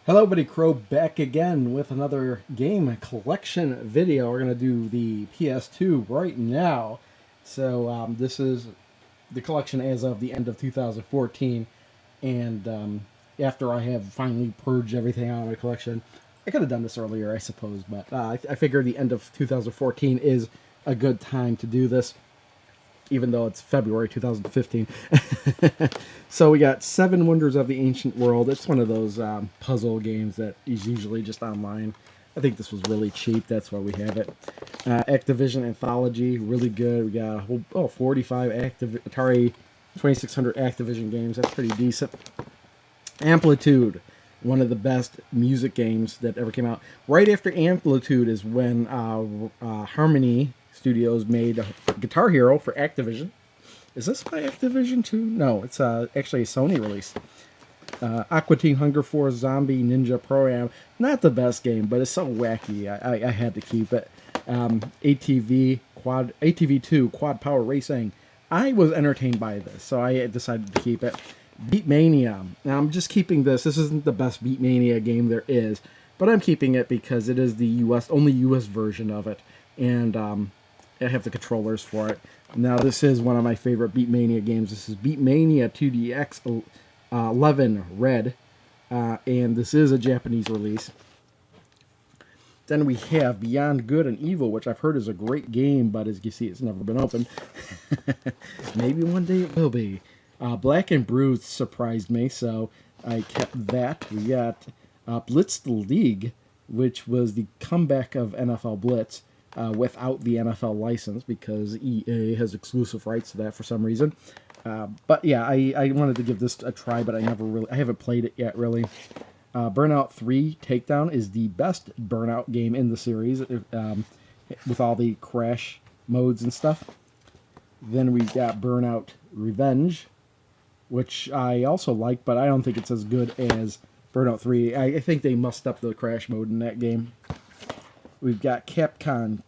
Hello, Buddy Crow, back again with another game collection video. We're going to do the PS2 right now. This is the collection as of the end of 2014. And after I have finally purged everything out of my collection, I could have done this earlier, I suppose. But I figure the end of 2014 is a good time to do this, even though it's February 2015. So we got Seven Wonders of the Ancient World. It's one of those puzzle games that is usually just online. I think this was really cheap. That's why we have it. Activision Anthology, really good. We got a whole 45 Atari 2600 Activision games. That's pretty decent. Amplitude, one of the best music games that ever came out. Right after Amplitude is when Harmony Studios made Guitar Hero for Activision. Is this by Activision too? No, it's actually a Sony release. Aqua Teen Hunger Force Zombie Ninja Pro-Am. Not the best game, but it's so wacky. I had to keep it. ATV2 Quad Power Racing. I was entertained by this, so I decided to keep it. Beatmania. Now I'm just keeping this. This isn't the best Beatmania game there is, but I'm keeping it because it is the only US version of it, and I have the controllers for it. Now this is one of my favorite Beatmania games. This is Beatmania 2DX 11 Red, and this is a Japanese release. Then we have Beyond Good and Evil, which I've heard is a great game, but as you see, it's never been opened. Maybe one day it will be. Black and Bruised surprised me, so I kept that. We got Blitz the League, which was the comeback of NFL Blitz without the NFL license because EA has exclusive rights to that for some reason. But yeah, I wanted to give this a try, but I haven't played it yet really. Burnout 3 Takedown is the best Burnout game in the series with all the crash modes and stuff. Then we got Burnout Revenge, which I also like, but I don't think it's as good as Burnout 3. I think they mussed up the crash mode in that game. We've got Capcom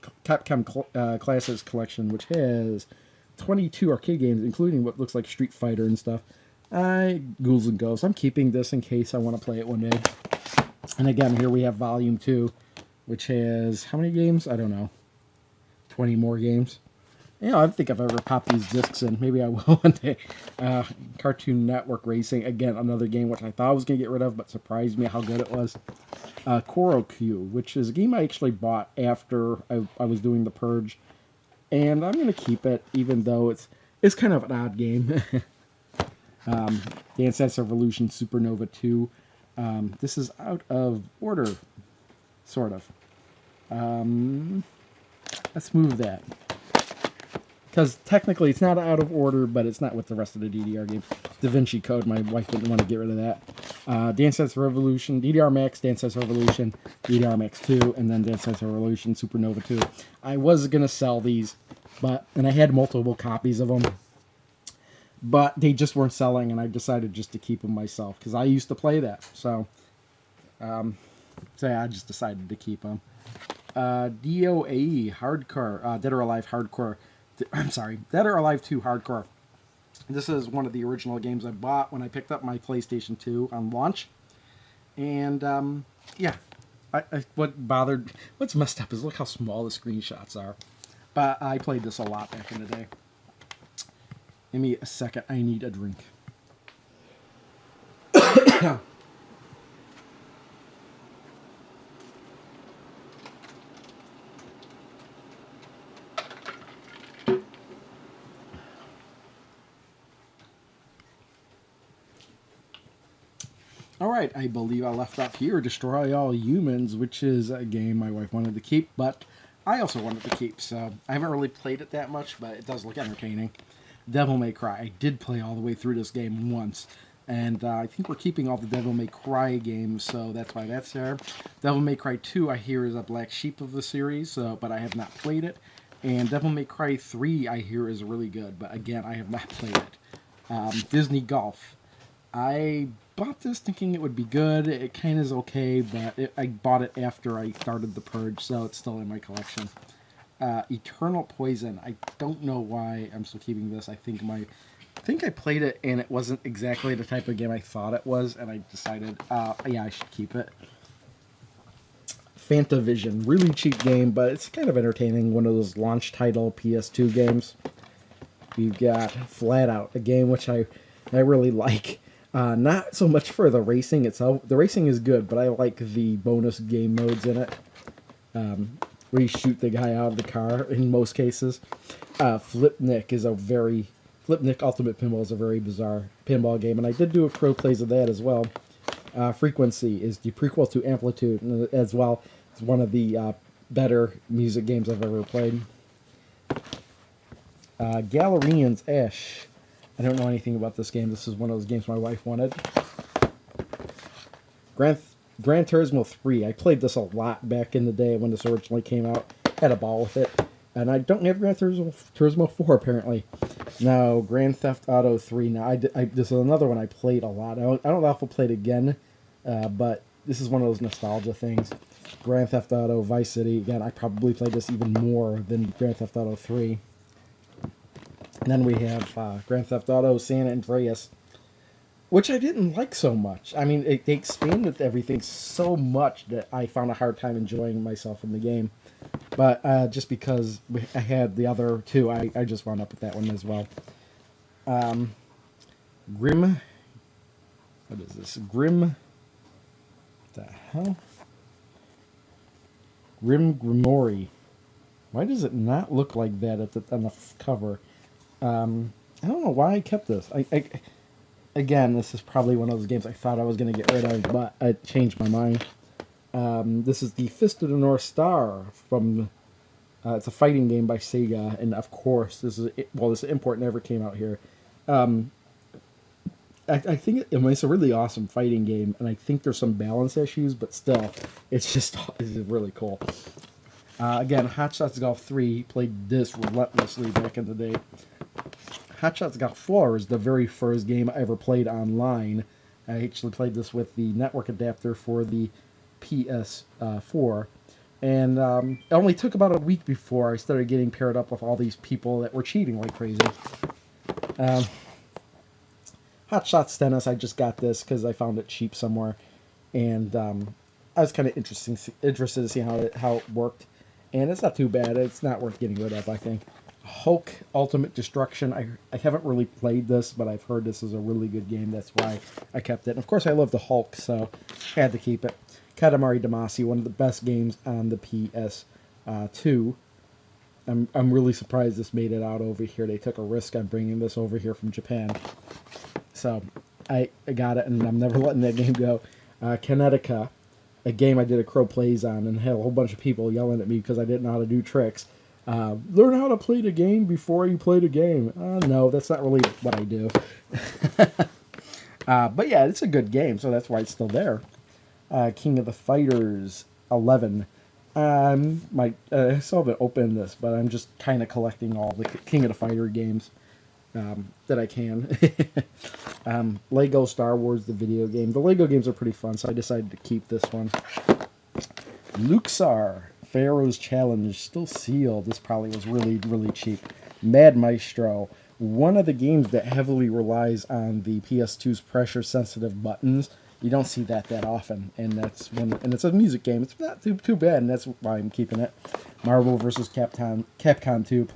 Classics Collection, which has 22 arcade games, including what looks like Street Fighter and stuff. Ghouls and Ghosts. I'm keeping this in case I want to play it one day. And again, here we have Volume 2, which has how many games? I don't know. 20 more games. I don't think I've ever popped these discs in. Maybe I will one day. Cartoon Network Racing. Again, another game which I thought I was going to get rid of, but surprised me how good it was. Korokyu, which is a game I actually bought after I was doing the Purge. And I'm going to keep it, even though it's kind of an odd game. Dance Dance Revolution Supernova 2. This is out of order, sort of. Let's move that. Because technically it's not out of order, but it's not with the rest of the DDR games. Da Vinci Code, my wife didn't want to get rid of that. Dance Dance Revolution, DDR Max, Dance Dance Revolution, DDR Max 2, and then Dance Dance Revolution Supernova 2. I was going to sell these, and I had multiple copies of them, but they just weren't selling, and I decided just to keep them myself, because I used to play that. So yeah, I just decided to keep them. DOAE Hardcore, Dead or Alive Hardcore. I'm sorry, Dead or Alive 2 Hardcore. This is one of the original games I bought when I picked up my PlayStation 2 on launch. And, yeah. What's messed up is look how small the screenshots are. But I played this a lot back in the day. Give me a second, I need a drink. Alright, I believe I left off here Destroy All Humans, which is a game my wife wanted to keep, but I also wanted to keep, so I haven't really played it that much, but it does look entertaining. Devil May Cry. I did play all the way through this game once, and I think we're keeping all the Devil May Cry games, so that's why that's there. Devil May Cry 2, I hear, is a black sheep of the series, but I have not played it. And Devil May Cry 3, I hear, is really good, but again, I have not played it. Disney Golf. I bought this thinking it would be good. It kind of is okay, but I bought it after I started the Purge, so it's still in my collection. Eternal Poison. I don't know why I'm still keeping this. I think my think I played it and it wasn't exactly the type of game I thought it was, and I decided, yeah, I should keep it. Fantavision, really cheap game, but it's kind of entertaining. One of those launch title PS2 games. We've got Flat Out, a game which I really like. Not so much for the racing itself. The racing is good, but I like the bonus game modes in it. Where you shoot the guy out of the car in most cases. Flipnik Ultimate Pinball is a very bizarre pinball game, and I did do a pro plays of that as well. Frequency is the prequel to Amplitude, as well. It's one of the better music games I've ever played. Galerians Ash. I don't know anything about this game. This is one of those games my wife wanted. Gran Turismo 3. I played this a lot back in the day when this originally came out. Had a ball with it. And I don't have Gran Turismo 4, apparently. No, Grand Theft Auto 3. Now, this is another one I played a lot. I don't know if I'll play it again, but this is one of those nostalgia things. Grand Theft Auto Vice City. Again, I probably played this even more than Grand Theft Auto 3. And then we have Grand Theft Auto San Andreas, which I didn't like so much. I mean, they expanded everything so much that I found a hard time enjoying myself in the game. But just because I had the other two, I just wound up with that one as well. Grim. What is this? Grim. What the hell? Grim Grimoire. Why does it not look like that on the cover? I don't know why I kept this. Again, this is probably one of those games I thought I was going to get rid of, but I changed my mind. This is the Fist of the North Star from... it's a fighting game by Sega, and of course, this import never came out here. I think it's a really awesome fighting game, and I think there's some balance issues, but still, it's really cool. Again, Hot Shots Golf 3, played this relentlessly back in the day. Hot Shots Golf 4 is the very first game I ever played online. I actually played this with the network adapter for the PS4. And it only took about a week before I started getting paired up with all these people that were cheating like crazy. Hot Shots Tennis, I just got this because I found it cheap somewhere. And I was kind of interested to see how it worked. And it's not too bad. It's not worth getting rid of, I think. Hulk Ultimate Destruction. I haven't really played this, but I've heard this is a really good game. That's why I kept it. And of course, I love the Hulk, so I had to keep it. Katamari Damacy, one of the best games on the PS2. I'm really surprised this made it out over here. They took a risk on bringing this over here from Japan. So I got it, and I'm never letting that game go. Kinetica, a game I did a Crow Plays on, and had a whole bunch of people yelling at me because I didn't know how to do tricks. Learn how to play the game before you play the game. No, that's not really what I do. But yeah, it's a good game, so that's why it's still there. King of the Fighters 11. I still haven't opened this, but I'm just kind of collecting all the King of the Fighter games that I can. Lego Star Wars, the video game. The Lego games are pretty fun, so I decided to keep this one. Luxar, Pharaoh's Challenge, still sealed. This probably was really, really cheap. Mad Maestro, one of the games that heavily relies on the PS2's pressure-sensitive buttons. You don't see that often, and it's a music game. It's not too bad, and that's why I'm keeping it. Marvel vs. Capcom 2.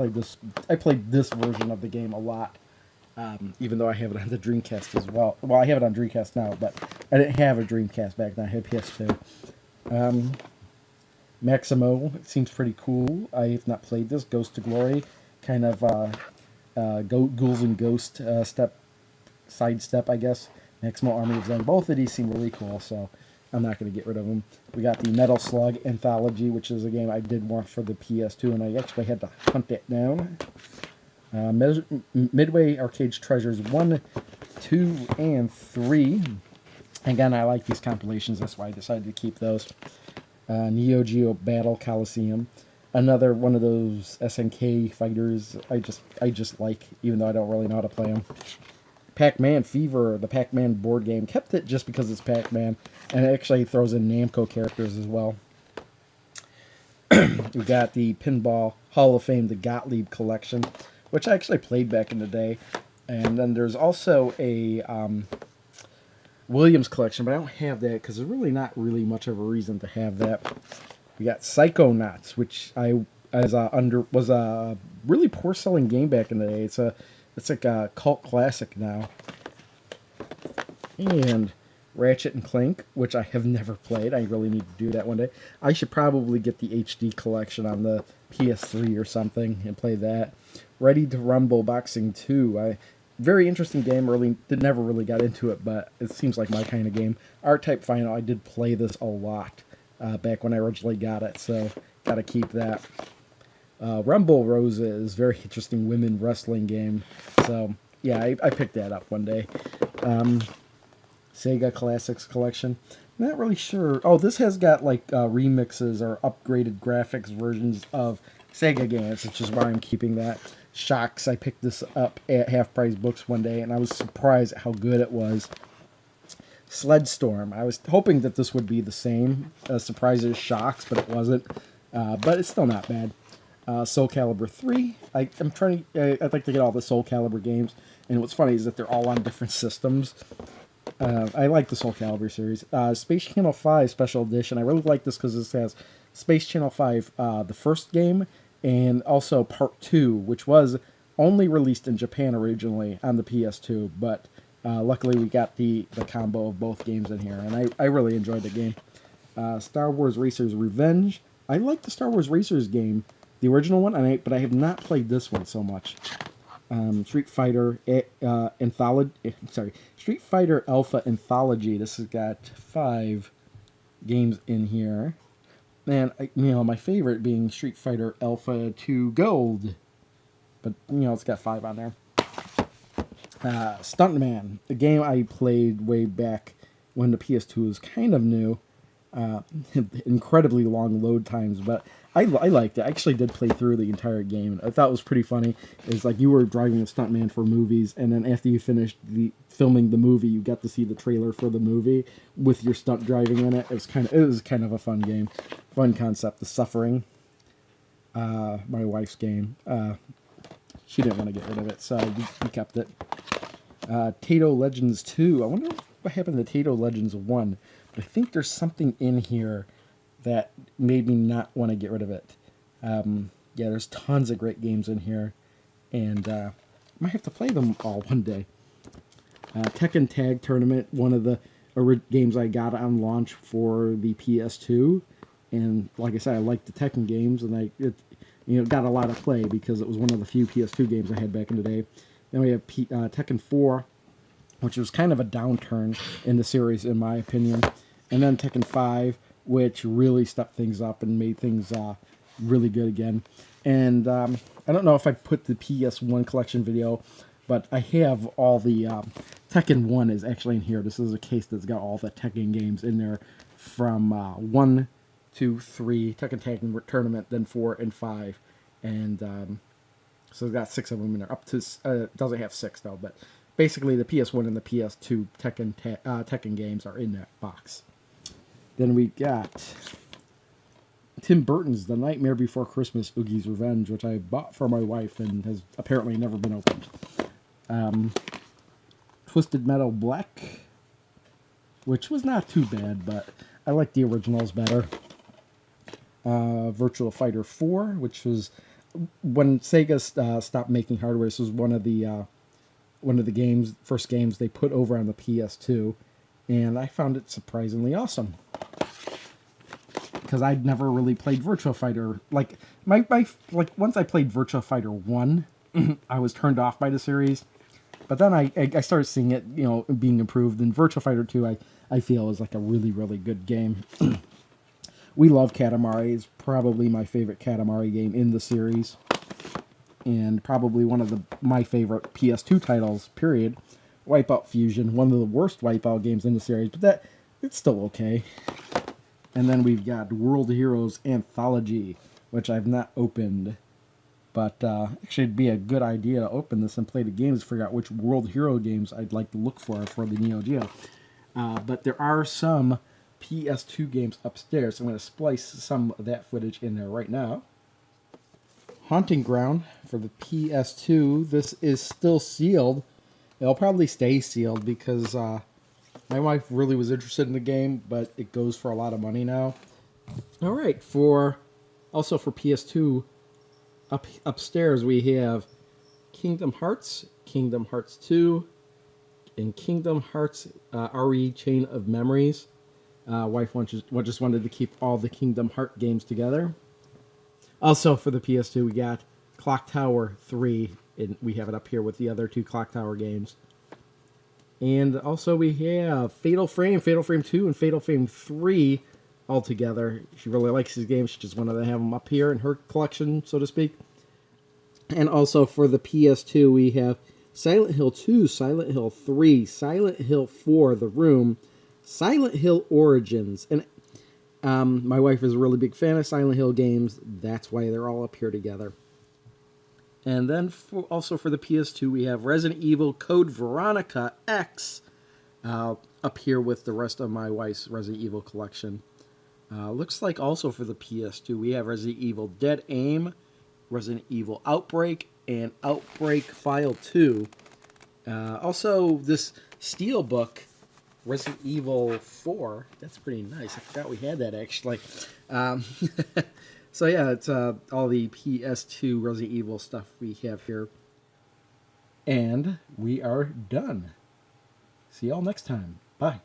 I played this version of the game a lot, even though I have it on the Dreamcast as well. Well, I have it on Dreamcast now, but I didn't have a Dreamcast back then. I had PS2. Maximo, it seems pretty cool. I have not played this. Ghost to Glory, kind of Ghouls and Ghost sidestep, I guess. Maximo Army of Zen. Both of these seem really cool, so I'm not going to get rid of them. We got the Metal Slug Anthology, which is a game I did want for the PS2, and I actually had to hunt it down. Midway Arcade Treasures 1, 2, and 3. Again, I like these compilations. That's why I decided to keep those. Neo Geo Battle Coliseum. Another one of those SNK fighters I just like, even though I don't really know how to play them. Pac-Man Fever, the Pac-Man board game. Kept it just because it's Pac-Man, and it actually throws in Namco characters as well. We got the Pinball Hall of Fame, the Gottlieb Collection, which I actually played back in the day. And then there's also a Williams collection, but I don't have that because there's really not really much of a reason to have that. We got Psychonauts, which was a really poor selling game back in the day. It's like a cult classic now. And Ratchet and Clank, which I have never played. I really need to do that one day. I should probably get the HD collection on the PS3 or something and play that. Ready to Rumble Boxing 2. Very interesting game. Never really got into it, but it seems like my kind of game. R-Type Final. I did play this a lot back when I originally got it, so gotta keep that. Rumble Roses. Very interesting women wrestling game. So yeah, I picked that up one day. Sega Classics Collection. Not really sure. Oh, this has got like remixes or upgraded graphics versions of Sega games, which is why I'm keeping that. Shocks. I picked this up at Half Price Books one day, and I was surprised at how good it was. Sledstorm. I was hoping that this would be the same surprise as Shocks, but it wasn't. But it's still not bad. Soul Calibur 3. I'd like to get all the Soul Calibur games, and what's funny is that they're all on different systems. I like the Soul Calibur series. Space Channel 5 Special Edition. I really like this because this has Space Channel 5, the first game, and also Part 2, which was only released in Japan originally on the PS2, but luckily we got the combo of both games in here, and I really enjoyed the game. Star Wars Racers Revenge. I like the Star Wars Racers game, the original one, but I have not played this one so much. Street Fighter Street Fighter Alpha Anthology. This has got 5 games in here, and my favorite being Street Fighter Alpha 2 Gold, but it's got 5 on there. Stuntman, a game I played way back when the PS2 was kind of new. Incredibly long load times, but I liked it. I actually did play through the entire game. I thought it was pretty funny. It's like you were driving a stuntman for movies, and then after you finished filming the movie, you got to see the trailer for the movie with your stunt driving in it. It was kind of a fun game, fun concept. The Suffering, my wife's game. She didn't want to get rid of it, so we kept it. Tato Legends 2. I wonder what happened to Tato Legends 1. But I think there's something in here that made me not want to get rid of it. Yeah, there's tons of great games in here, and I might have to play them all one day. Tekken Tag Tournament, one of the games I got on launch for the PS2, and like I said, I like the Tekken games, and it got a lot of play because it was one of the few PS2 games I had back in the day. Then we have Tekken 4, which was kind of a downturn in the series, in my opinion. And then Tekken 5, which really stepped things up and made things really good again. And I don't know if I put the PS1 collection video, but I have all the... Tekken 1 is actually in here. This is a case that's got all the Tekken games in there from 1, 2, 3, Tekken Tag Tournament, then 4 and 5. And so it's got 6 of them in there. Up to... it doesn't have 6, though, but... Basically, the PS1 and the PS2 Tekken games are in that box. Then we got Tim Burton's The Nightmare Before Christmas, Oogie's Revenge, which I bought for my wife and has apparently never been opened. Twisted Metal Black, which was not too bad, but I like the originals better. Virtua Fighter 4, which was when Sega stopped making hardware. This was one of the first games they put over on the PS2, and I found it surprisingly awesome because I'd never really played Virtua Fighter. Like once I played Virtua Fighter 1, I was turned off by the series, but then I started seeing it being improved, and Virtua Fighter 2 I feel is like a really, really good game. We love Katamari. It's probably my favorite Katamari game in the series, and probably one of my favorite PS2 titles, period. Wipeout Fusion, one of the worst Wipeout games in the series, but it's still okay. And then we've got World Heroes Anthology, which I've not opened, but actually it'd be a good idea to open this and play the games, figure out which World Hero games I'd like to look for the Neo Geo. But there are some PS2 games upstairs, so I'm going to splice some of that footage in there right now. Haunting Ground for the PS2. This is still sealed. It'll probably stay sealed because my wife really was interested in the game, but it goes for a lot of money now. All right, also for PS2, upstairs we have Kingdom Hearts, Kingdom Hearts 2, and Kingdom Hearts RE Chain of Memories. Wife just wanted to keep all the Kingdom Heart games together. Also for the PS2, we got Clock Tower 3, and we have it up here with the other 2 Clock Tower games. And also we have Fatal Frame 2, and Fatal Frame 3 all together. She really likes these games. She just wanted to have them up here in her collection, so to speak. And also for the PS2, we have Silent Hill 2, Silent Hill 3, Silent Hill 4, The Room, Silent Hill Origins. And my wife is a really big fan of Silent Hill games. That's why they're all up here together. And then also for the PS2, we have Resident Evil Code Veronica X up here with the rest of my wife's Resident Evil collection. Looks like also for the PS2, we have Resident Evil Dead Aim, Resident Evil Outbreak, and Outbreak File 2. Also, this Steelbook, Resident Evil 4. That's pretty nice. I forgot we had that, actually. So yeah, it's all the PS2 Resident Evil stuff we have here. And we are done. See y'all next time. Bye.